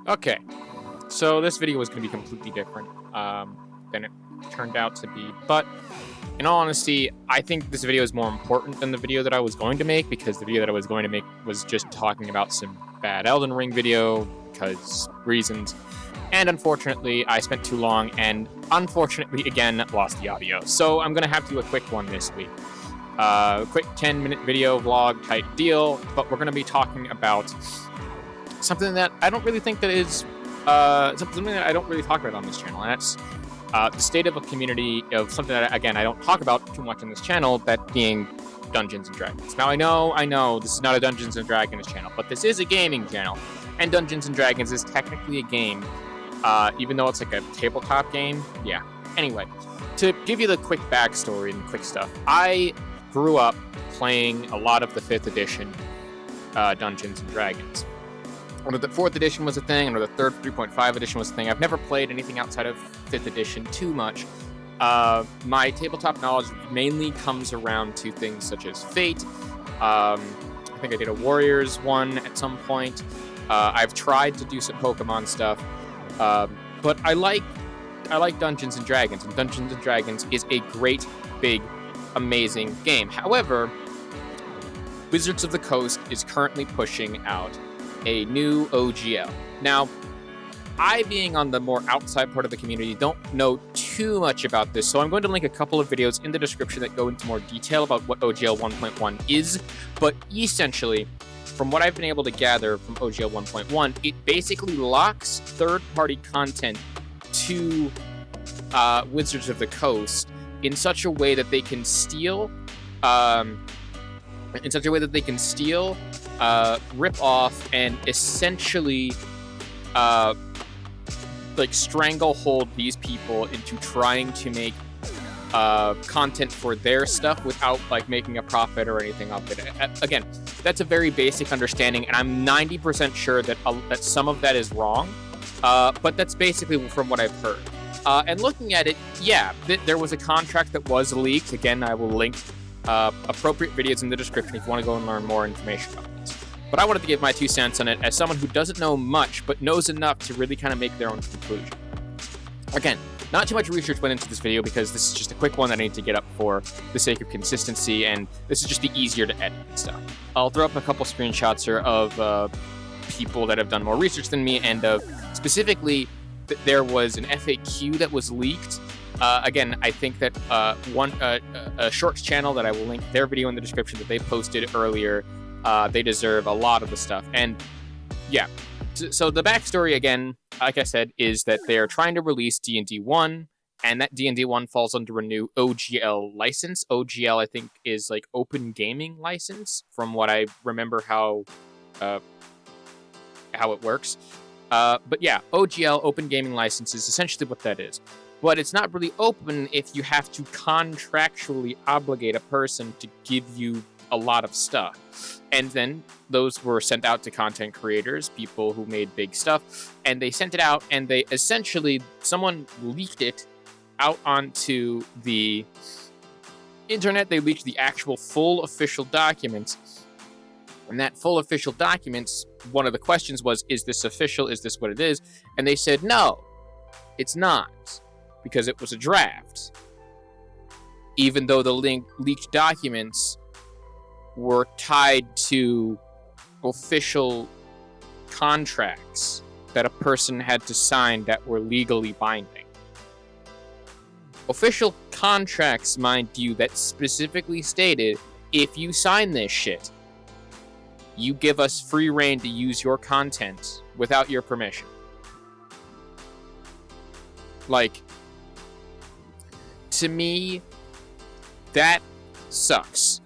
Okay, so this video was going to be completely different than it turned out to be, but in all honesty, I think this video is more important than the video that I was going to make, because the video that I was going to make was just talking about some bad Elden Ring video, because reasons, and unfortunately, I spent too long, and unfortunately, again, lost the audio, so I'm going to have to do a quick one this week. Quick 10-minute video vlog type deal, but we're going to be talking about something that I don't really think that is something that I don't really talk about on this channel, and that's the state of a community of something that, again, I don't talk about too much on this channel, that being Dungeons and Dragons. Now, I know, this is not a Dungeons and Dragons channel, but this is a gaming channel, and Dungeons and Dragons is technically a game, even though it's like a tabletop game. Yeah. Anyway, to give you the quick backstory and quick stuff, I grew up playing a lot of the 5th edition Dungeons and Dragons. Or the 4th edition was a thing, or the 3rd 3.5 edition was a thing. I've never played anything outside of 5th edition too much. My tabletop knowledge mainly comes around to things such as Fate. I think I did a Warriors one at some point. I've tried to do some Pokemon stuff, but I like Dungeons and Dragons, and Dungeons and Dragons is a great, big, amazing game. However, Wizards of the Coast is currently pushing out a new OGL. Now, I, being on the more outside part of the community, don't know too much about this, so I'm going to link a couple of videos in the description that go into more detail about what OGL 1.1 is, but essentially, from what I've been able to gather from OGL 1.1, it basically locks third-party content to Wizards of the Coast in such a way that they can steal rip off, and essentially stranglehold these people into trying to make content for their stuff without making a profit or anything off it. Again, that's a very basic understanding, and I'm 90% sure that some of that is wrong, but that's basically from what I've heard. And looking at it, yeah, there was a contract that was leaked. Again, I will link appropriate videos in the description if you want to go and learn more information about this. But I wanted to give my 2 cents on it as someone who doesn't know much, but knows enough to really kind of make their own conclusion. Again, not too much research went into this video because this is just a quick one that I need to get up for the sake of consistency, and this is just the easier to edit and stuff. I'll throw up a couple screenshots here of people that have done more research than me, and of specifically there was an FAQ that was leaked. Again, I think that a Shorts channel that I will link their video in the description that they posted earlier, they deserve a lot of the stuff. And yeah, so the backstory, again, like I said, is that they're trying to release D&D 1, and that D&D 1 falls under a new OGL license. OGL, I think, is Open Gaming License, from what I remember how it works. But yeah, OGL, Open Gaming License, is essentially what that is. But it's not really open if you have to contractually obligate a person to give you a lot of stuff. And then those were sent out to content creators, people who made big stuff, and they sent it out, and they essentially, someone leaked it out onto the internet. They leaked the actual full official documents. And that full official documents, one of the questions was, is this official? Is this what it is? And they said, no, it's not, because it was a draft. Even though the leaked documents were tied to official contracts that a person had to sign that were legally binding. Official contracts, mind you, that specifically stated, if you sign this shit, you give us free reign to use your content without your permission. To me, that sucks.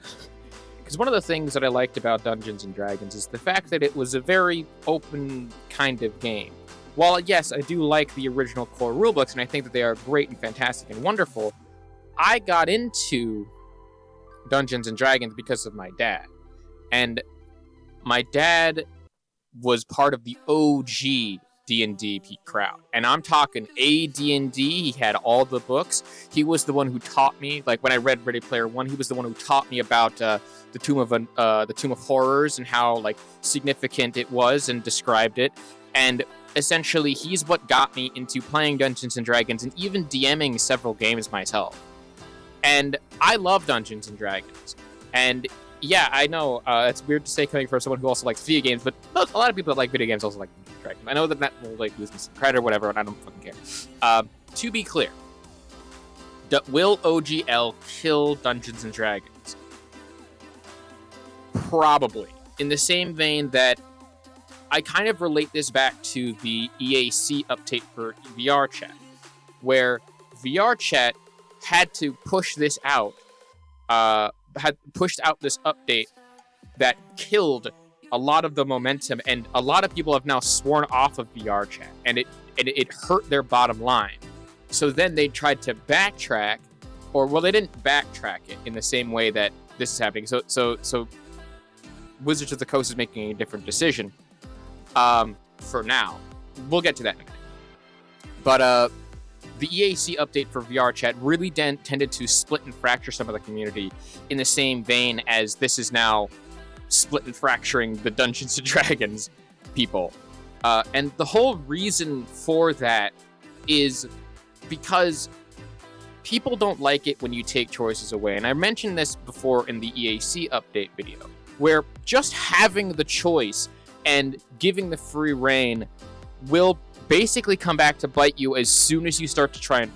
Because one of the things that I liked about Dungeons and Dragons is the fact that it was a very open kind of game. While, yes, I do like the original core rulebooks, and I think that they are great and fantastic and wonderful, I got into Dungeons and Dragons because of my dad. And my dad was part of the OG D&D Pete Crowd. And I'm talking AD&D. He had all the books. He was the one who taught me, like when I read Ready Player One, he was the one who taught me about the Tomb of Horrors and how like significant it was and described it. And essentially, he's what got me into playing Dungeons and Dragons and even DMing several games myself. And I love Dungeons and Dragons. And yeah, I know it's weird to say coming from someone who also likes video games, but a lot of people that like video games also like Dungeons and Dragons. I know that will like lose me some credit or whatever, and I don't fucking care. To be clear, will OGL kill Dungeons and Dragons? Probably. In the same vein that I kind of relate this back to the EAC update for VR chat, where VR chat had to push this out, had pushed out this update that killed a lot of the momentum, and a lot of people have now sworn off of VR chat, and it hurt their bottom line. So then they tried to backtrack, or well, they didn't backtrack it in the same way that this is happening. So Wizards of the Coast is making a different decision. For now, we'll get to that in a minute. But the EAC update for VR chat really tended to split and fracture some of the community in the same vein as this is now split and fracturing the Dungeons and Dragons people. And the whole reason for that is because people don't like it when you take choices away. And I mentioned this before in the EAC update video, where just having the choice and giving the free reign will basically come back to bite you as soon as you start to try and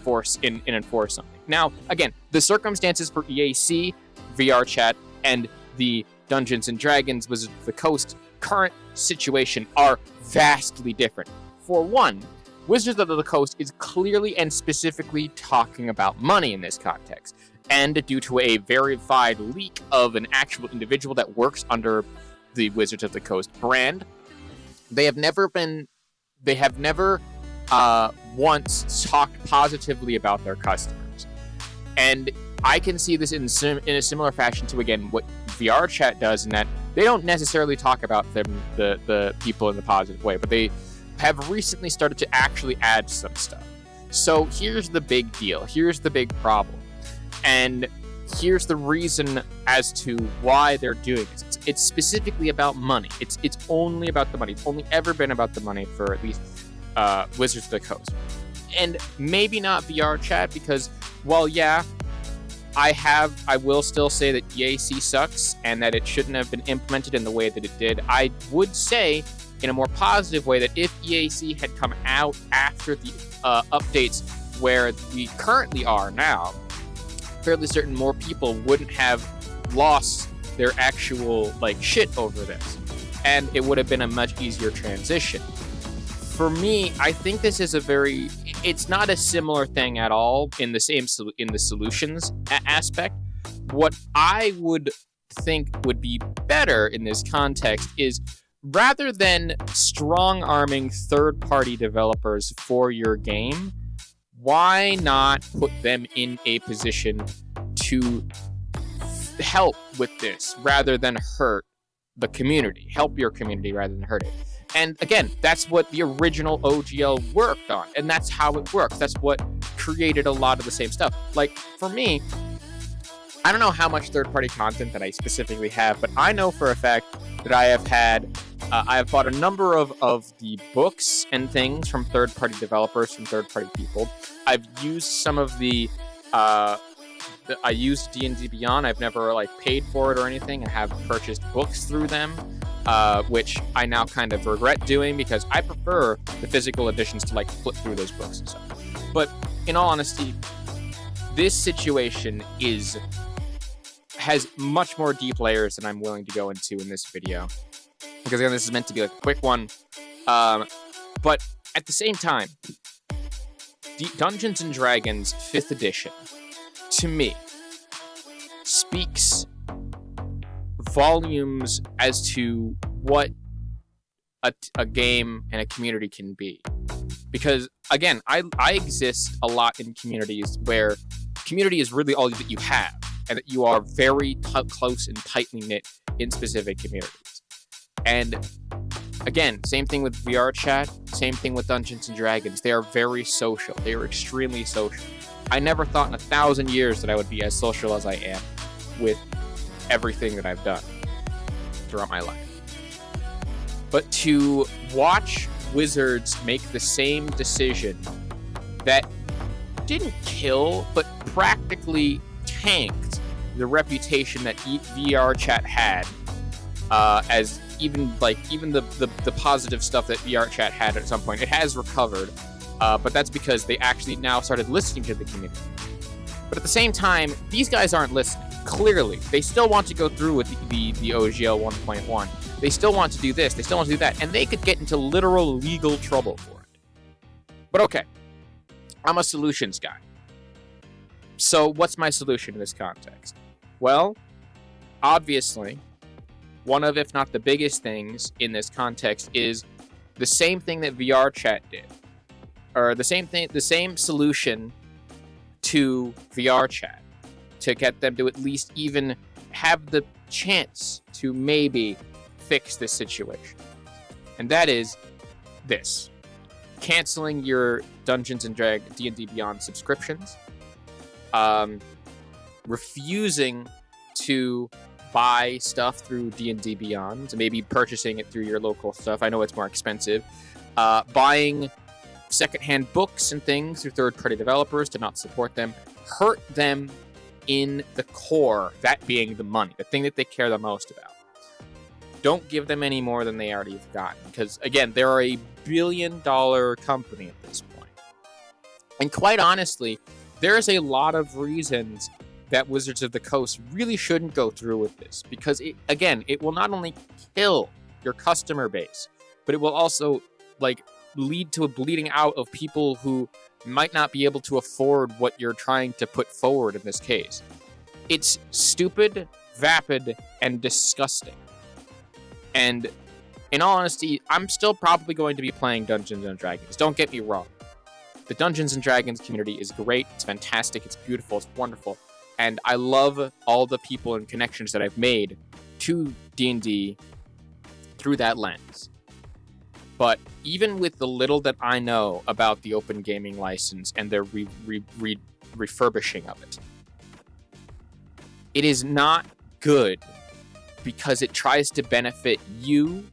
enforce something. Now, again, the circumstances for EAC, VR chat, and the Dungeons and Dragons Wizards of the Coast current situation are vastly different. For one, Wizards of the Coast is clearly and specifically talking about money in this context, and due to a verified leak of an actual individual that works under the Wizards of the Coast brand, they have never once talked positively about their customers. And I can see this in a similar fashion to, again, what VR chat does, in that they don't necessarily talk about the people in the positive way, but they have recently started to actually add some stuff. So here's the big deal. Here's the big problem. And here's the reason as to why they're doing this. It's specifically about money. It's only about the money. It's only ever been about the money for at least Wizards of the Coast. And maybe not VR chat, because while yeah, I will still say that EAC sucks and that it shouldn't have been implemented in the way that it did. I would say in a more positive way that if EAC had come out after the updates where we currently are now, fairly certain more people wouldn't have lost their actual shit over this, and it would have been a much easier transition. For me, I think this is it's not a similar thing at all in the solutions aspect. What I would think would be better in this context is, rather than strong-arming third-party developers for your game, why not put them in a position to help with this rather than hurt the community? Help your community rather than hurt it. And again, that's what the original OGL worked on, and that's how it works. That's what created a lot of the same stuff. Like, for me, I don't know how much third-party content that I specifically have, but I know for a fact that I have bought a number of the books and things from third-party developers, from third-party people. I've used some of I used D&D Beyond. I've never paid for it or anything. I have purchased books through them, which I now kind of regret doing, because I prefer the physical editions to flip through those books and stuff. But in all honesty, this situation has much more deep layers than I'm willing to go into in this video, because again, this is meant to be a quick one. But at the same time, Dungeons and Dragons 5th edition, to me, speaks volumes as to what a game and a community can be. Because again, I exist a lot in communities where community is really all that you have, and that you are very close and tightly knit in specific communities. And Again, same thing with VR chat, same thing with Dungeons and Dragons. They are very social. They are extremely social. I never thought in 1,000 years that I would be as social as I am with everything that I've done throughout my life. But to watch Wizards make the same decision that didn't kill, but practically tanked the reputation that VR chat had, as even the positive stuff that VR chat had at some point, it has recovered, but that's because they actually now started listening to the community. But at the same time, these guys aren't listening. Clearly, they still want to go through with the OGL 1.1. They still want to do this. They still want to do that, and they could get into literal legal trouble for it. But okay, I'm a solutions guy. So what's my solution in this context? Well, obviously, one of, if not the biggest things in this context is the same thing that VR chat did, or the same solution to VR chat, to get them to at least even have the chance to maybe fix this situation. And that is this: canceling your Dungeons and Dragons D&D Beyond subscriptions, refusing to buy stuff through D&D Beyond, maybe purchasing it through your local stuff. I know it's more expensive. Buying secondhand books and things through third-party developers, to not support them, hurt them in the core, that being the money, the thing that they care the most about. Don't give them any more than they already have gotten, because, again, they're a billion-dollar company at this point. And quite honestly, there's a lot of reasons that Wizards of the Coast really shouldn't go through with this, because, it will not only kill your customer base, but it will also, lead to a bleeding out of people who might not be able to afford what you're trying to put forward in this case. It's stupid, vapid, and disgusting. And in all honesty, I'm still probably going to be playing Dungeons and Dragons. Don't get me wrong. The Dungeons and Dragons community is great. It's fantastic. It's beautiful. It's wonderful. And I love all the people and connections that I've made to D&D through that lens. But even with the little that I know about the open gaming license and their refurbishing of it, it is not good because it tries to benefit you,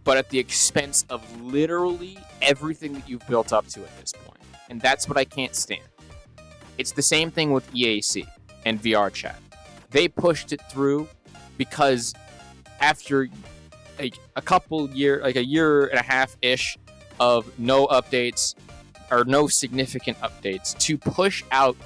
but at the expense of literally everything that you've built up to at this point. And that's what I can't stand. It's the same thing with EAC and VR chat. They pushed it through because after a year and a half-ish of no updates, or no significant updates, to push out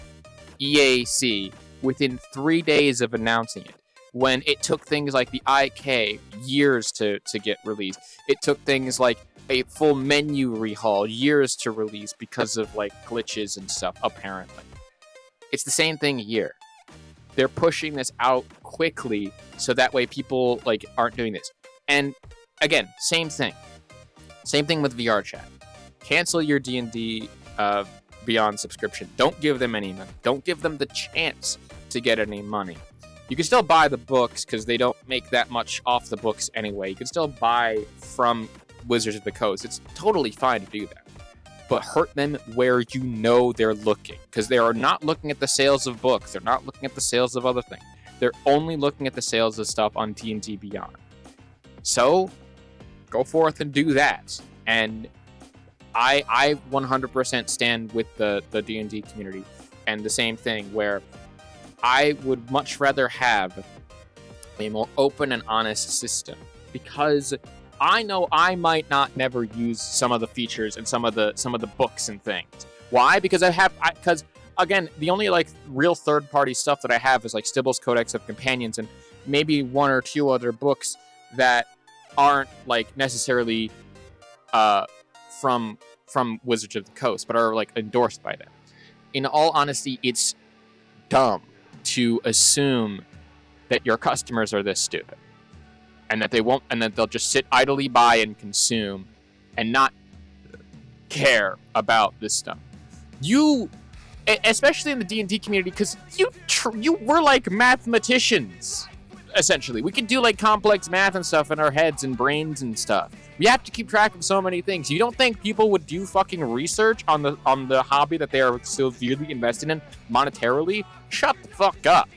EAC within 3 days of announcing it, when it took things like the IK years to get released. It took things like a full menu rehaul years to release because of glitches and stuff, apparently. It's the same thing here. They're pushing this out quickly so that way people aren't doing this. And again, same thing. Same thing with VR chat. Cancel your D&D Beyond subscription. Don't give them any money. Don't give them the chance to get any money. You can still buy the books because they don't make that much off the books anyway. You can still buy from Wizards of the Coast. It's totally fine to do that. But hurt them where you know they're looking, because they are not looking at the sales of books. They're not looking at the sales of other things. They're only looking at the sales of stuff on D&D Beyond. So, go forth and do that. And I 100% stand with the D&D community. And the same thing, where I would much rather have a more open and honest system, because I know I might not never use some of the features and some of the books and things. Why? Because again, the only real third-party stuff that I have is Stibble's Codex of Companions and maybe one or two other books that aren't necessarily from Wizards of the Coast, but are endorsed by them. In all honesty, it's dumb to assume that your customers are this stupid, and that they'll just sit idly by and consume and not care about this stuff. You, especially in the D&D community, because you were like mathematicians. essentially. We can do like complex math and stuff in our heads and brains and stuff. We have to keep track of so many things. You don't think people would do fucking research on the hobby that they are severely invested in monetarily? Shut the fuck up.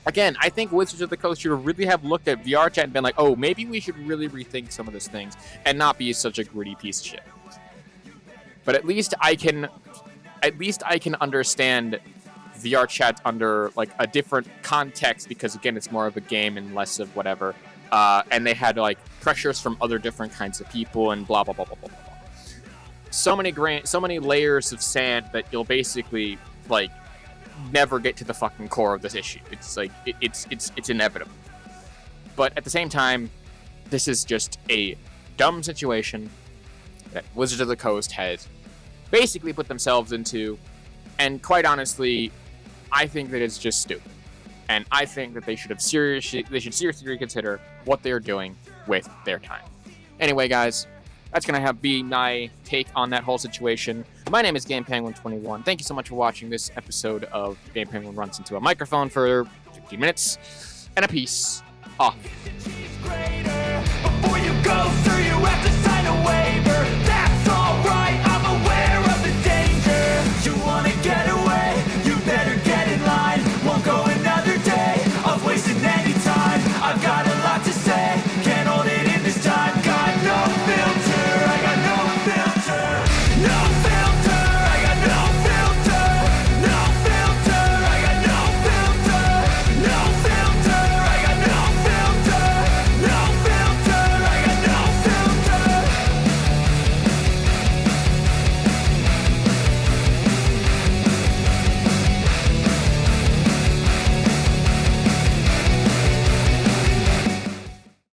Again, I think Wizards of the Coast should really have looked at VR chat and been like, oh, maybe we should really rethink some of these things and not be such a gritty piece of shit. But at least I can understand VR chat under like a different context because again, it's more of a game and less of whatever. And they had like pressures from other different kinds of people and blah blah blah blah blah blah. So many layers of sand that you'll basically like never get to the fucking core of this issue. It's like it's inevitable. But at the same time, this is just a dumb situation that Wizards of the Coast has basically put themselves into, and quite honestly, I think that it's just stupid. And I think that they should seriously reconsider what they're doing with their time. Anyway, guys, that's gonna be my take on that whole situation. My name is GamePenguin21. Thank you so much for watching this episode of Game Penguin Runs Into a Microphone for 15 minutes and a piece off.